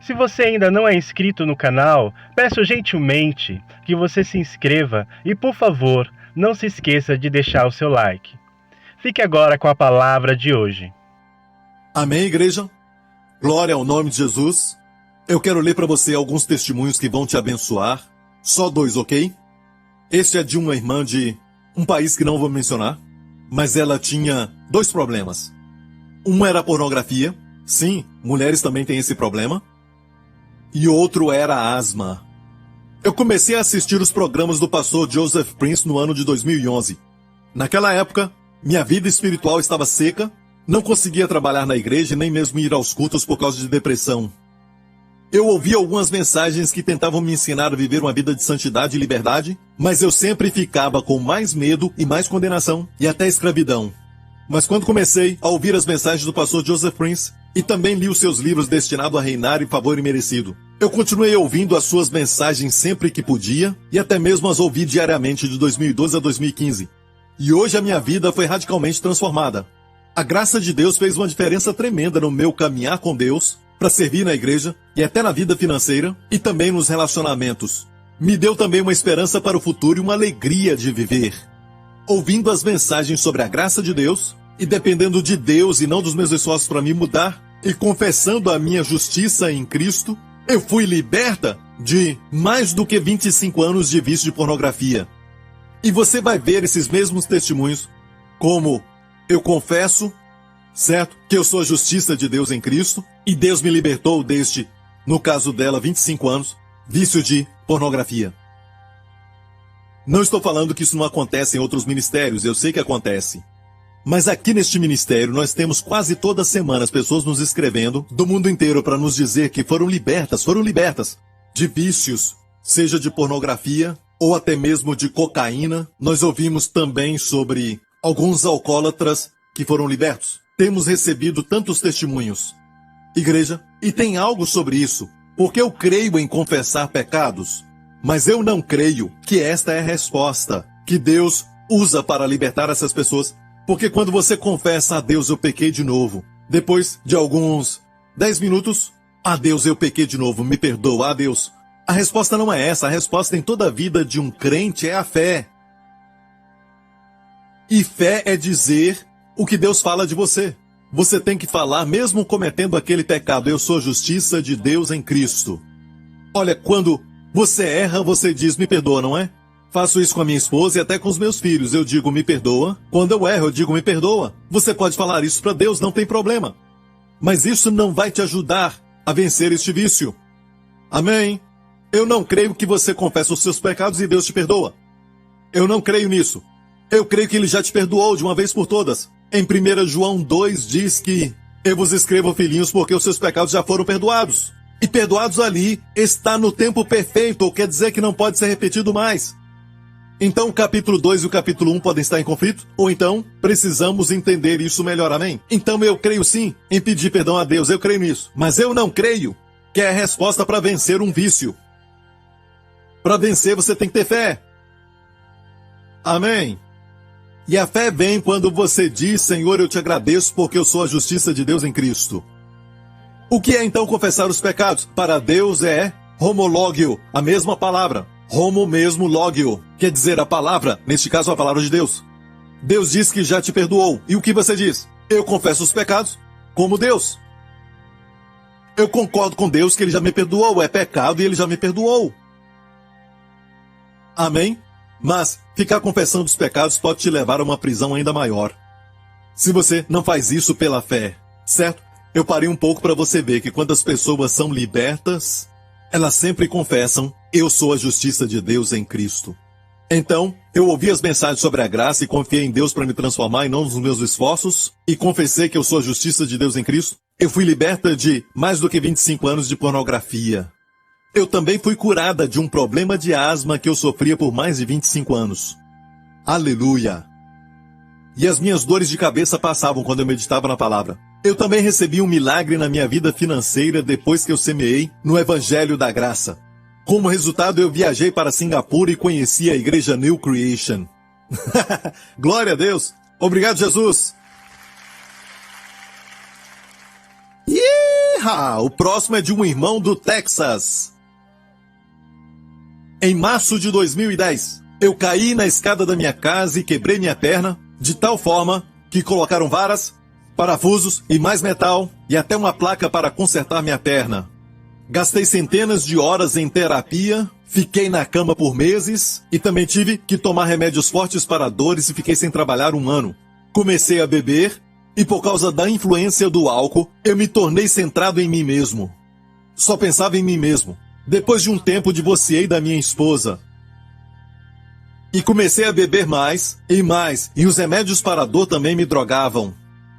Se você ainda não é inscrito no canal, peço gentilmente que você se inscreva e, por favor, não se esqueça de deixar o seu like. Fique agora com a palavra de hoje. Amém, igreja? Glória ao nome de Jesus. Eu quero ler para você alguns testemunhos que vão te abençoar. Só 2, ok? Este é de uma irmã de um país que não vou mencionar, mas ela tinha 2 problemas. Um era a pornografia. Sim, mulheres também têm esse problema. E outro era a asma. Eu comecei a assistir os programas do pastor Joseph Prince no ano de 2011. Naquela época, minha vida espiritual estava seca, não conseguia trabalhar na igreja e nem mesmo ir aos cultos por causa de depressão. Eu ouvi algumas mensagens que tentavam me ensinar a viver uma vida de santidade e liberdade, mas eu sempre ficava com mais medo e mais condenação e até escravidão. Mas quando comecei a ouvir as mensagens do pastor Joseph Prince e também li os seus livros destinados a reinar em favor imerecido, eu continuei ouvindo as suas mensagens sempre que podia e até mesmo as ouvi diariamente de 2012 a 2015. E hoje a minha vida foi radicalmente transformada. A graça de Deus fez uma diferença tremenda no meu caminhar com Deus, para servir na igreja e até na vida financeira e também nos relacionamentos. Me deu também uma esperança para o futuro e uma alegria de viver. Ouvindo as mensagens sobre a graça de Deus e dependendo de Deus e não dos meus esforços para me mudar e confessando a minha justiça em Cristo, eu fui liberta de mais do que 25 anos de vício de pornografia. E você vai ver esses mesmos testemunhos, como eu confesso, certo, que eu sou a justiça de Deus em Cristo, e Deus me libertou deste, no caso dela, 25 anos, vício de pornografia. Não estou falando que isso não acontece em outros ministérios, eu sei que acontece. Mas aqui neste ministério nós temos quase toda semana as pessoas nos escrevendo do mundo inteiro para nos dizer que foram libertas de vícios, seja de pornografia ou até mesmo de cocaína. Nós ouvimos também sobre alguns alcoólatras que foram libertos. Temos recebido tantos testemunhos. Igreja, e tem algo sobre isso, porque eu creio em confessar pecados, mas eu não creio que esta é a resposta que Deus usa para libertar essas pessoas. Porque quando você confessa a Deus, eu pequei de novo, depois de alguns 10 minutos, a Deus, eu pequei de novo, me perdoa, a Deus. A resposta não é essa, a resposta em toda a vida de um crente é a fé. E fé é dizer o que Deus fala de você. Você tem que falar mesmo cometendo aquele pecado, eu sou a justiça de Deus em Cristo. Olha, quando você erra, você diz, me perdoa, não é? Faço isso com a minha esposa e até com os meus filhos. Eu digo, me perdoa. Quando eu erro, eu digo, me perdoa. Você pode falar isso para Deus, não tem problema. Mas isso não vai te ajudar a vencer este vício. Amém? Eu não creio que você confessa os seus pecados e Deus te perdoa. Eu não creio nisso. Eu creio que Ele já te perdoou de uma vez por todas. Em 1 João 2 diz que eu vos escrevo, filhinhos, porque os seus pecados já foram perdoados. E perdoados ali está no tempo perfeito, ou quer dizer que não pode ser repetido mais. Então o capítulo 2 e o capítulo 1 podem estar em conflito? Ou então, precisamos entender isso melhor, amém? Então eu creio sim em pedir perdão a Deus, eu creio nisso. Mas eu não creio que é a resposta para vencer um vício. Para vencer você tem que ter fé. Amém? E a fé vem quando você diz, Senhor, eu te agradeço porque eu sou a justiça de Deus em Cristo. O que é então confessar os pecados? Para Deus é homológio, a mesma palavra. Homo mesmo logio, quer dizer a palavra, neste caso a palavra de Deus. Deus diz que já te perdoou. E o que você diz? Eu confesso os pecados como Deus. Eu concordo com Deus que Ele já me perdoou. É pecado e Ele já me perdoou. Amém? Mas ficar confessando os pecados pode te levar a uma prisão ainda maior. Se você não faz isso pela fé, certo? Eu parei um pouco para você ver que quando as pessoas são libertas, elas sempre confessam, eu sou a justiça de Deus em Cristo. Então, eu ouvi as mensagens sobre a graça e confiei em Deus para me transformar e não nos meus esforços, e confessei que eu sou a justiça de Deus em Cristo. Eu fui liberta de mais do que 25 anos de pornografia. Eu também fui curada de um problema de asma que eu sofria por mais de 25 anos. Aleluia! E as minhas dores de cabeça passavam quando eu meditava na palavra. Eu também recebi um milagre na minha vida financeira depois que eu semeei no Evangelho da Graça. Como resultado, eu viajei para Singapura e conheci a igreja New Creation. Glória a Deus! Obrigado, Jesus! O próximo é de um irmão do Texas. Em março de 2010, eu caí na escada da minha casa e quebrei minha perna, de tal forma que colocaram varas, parafusos e mais metal e até uma placa para consertar minha perna. Gastei centenas de horas em terapia, fiquei na cama por meses e também tive que tomar remédios fortes para dores e fiquei sem trabalhar 1 ano. Comecei a beber e por causa da influência do álcool, eu me tornei centrado em mim mesmo. Só pensava em mim mesmo. Depois de um tempo, divorciei da minha esposa. E comecei a beber mais, e os remédios para a dor também me drogavam.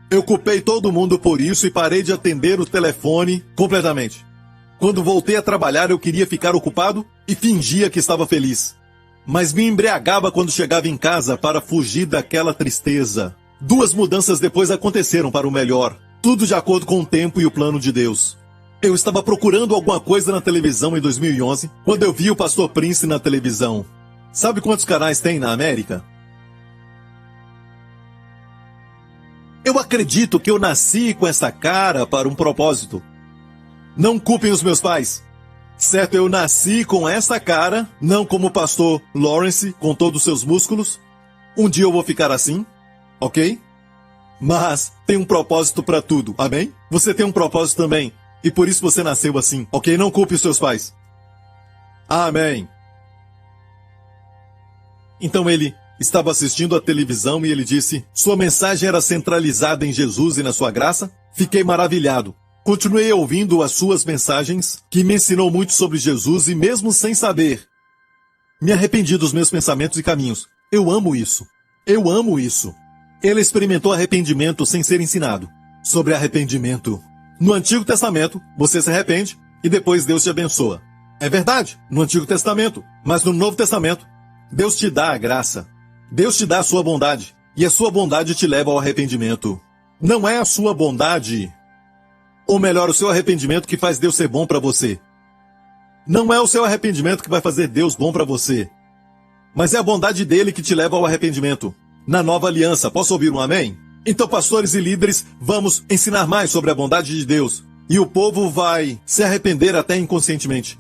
Eu culpei todo mundo por isso e parei de atender o telefone completamente. Quando voltei a trabalhar, eu queria ficar ocupado e fingia que estava feliz. Mas me embriagava quando chegava em casa para fugir daquela tristeza. 2 mudanças depois aconteceram para o melhor, tudo de acordo com o tempo e o plano de Deus. Eu estava procurando alguma coisa na televisão em 2011, quando eu vi o Pastor Prince na televisão. Sabe quantos canais tem na América? Eu acredito que eu nasci com essa cara para um propósito. Não culpem os meus pais. Certo, eu nasci com essa cara, não como o pastor Lawrence, com todos os seus músculos. Um dia eu vou ficar assim, ok? Mas tem um propósito para tudo, amém? Você tem um propósito também, e por isso você nasceu assim, ok? Não culpe os seus pais. Amém. Então ele estava assistindo a televisão e ele disse: sua mensagem era centralizada em Jesus e na sua graça? Fiquei maravilhado. Continuei ouvindo as suas mensagens, que me ensinou muito sobre Jesus e mesmo sem saber, me arrependi dos meus pensamentos e caminhos. Eu amo isso. Eu amo isso. Ele experimentou arrependimento sem ser ensinado. Sobre arrependimento. No Antigo Testamento, você se arrepende e depois Deus te abençoa. É verdade, no Antigo Testamento. Mas no Novo Testamento, Deus te dá a graça. Deus te dá a sua bondade. E a sua bondade te leva ao arrependimento. Não é a sua bondade, ou melhor, o seu arrependimento que faz Deus ser bom para você. Não é o seu arrependimento que vai fazer Deus bom para você. Mas é a bondade dele que te leva ao arrependimento. Na nova aliança, posso ouvir um amém? Então, pastores e líderes, vamos ensinar mais sobre a bondade de Deus. E o povo vai se arrepender até inconscientemente.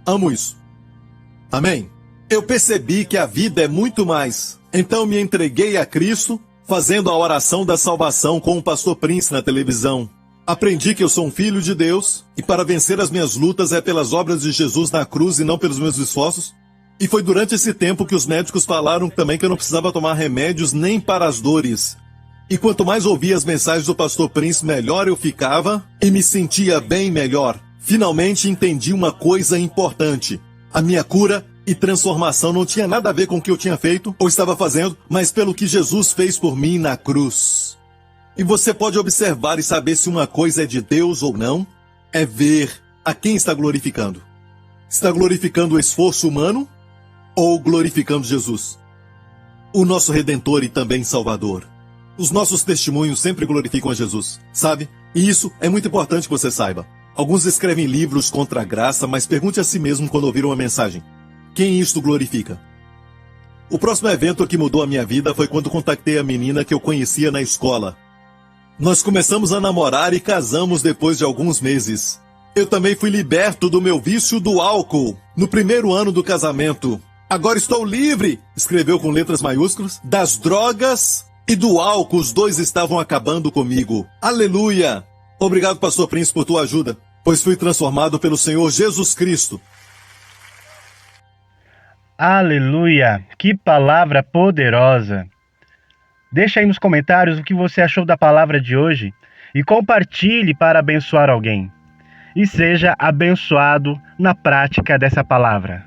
Amo isso. Amém? Eu percebi que a vida é muito mais. Então me entreguei a Cristo, fazendo a oração da salvação com o pastor Prince na televisão. Aprendi que eu sou um filho de Deus, e para vencer as minhas lutas é pelas obras de Jesus na cruz e não pelos meus esforços. E foi durante esse tempo que os médicos falaram também que eu não precisava tomar remédios nem para as dores. E quanto mais ouvia as mensagens do pastor Prince, melhor eu ficava e me sentia bem melhor. Finalmente entendi uma coisa importante. A minha cura e transformação não tinha nada a ver com o que eu tinha feito ou estava fazendo, mas pelo que Jesus fez por mim na cruz. E você pode observar e saber se uma coisa é de Deus ou não, é ver a quem está glorificando. Está glorificando o esforço humano ou glorificando Jesus, o nosso Redentor e também Salvador? Os nossos testemunhos sempre glorificam a Jesus, sabe? E isso é muito importante que você saiba. Alguns escrevem livros contra a graça, mas pergunte a si mesmo quando ouviram uma mensagem: quem isto glorifica? O próximo evento que mudou a minha vida foi quando contactei a menina que eu conhecia na escola. Nós começamos a namorar e casamos depois de alguns meses. Eu também fui liberto do meu vício do álcool no primeiro ano do casamento. Agora estou livre, escreveu com letras maiúsculas, das drogas e do álcool. Os dois estavam acabando comigo. Aleluia! Obrigado, pastor Prince, por tua ajuda, pois fui transformado pelo Senhor Jesus Cristo. Aleluia! Que palavra poderosa! Deixa aí nos comentários o que você achou da palavra de hoje e compartilhe para abençoar alguém. E seja abençoado na prática dessa palavra.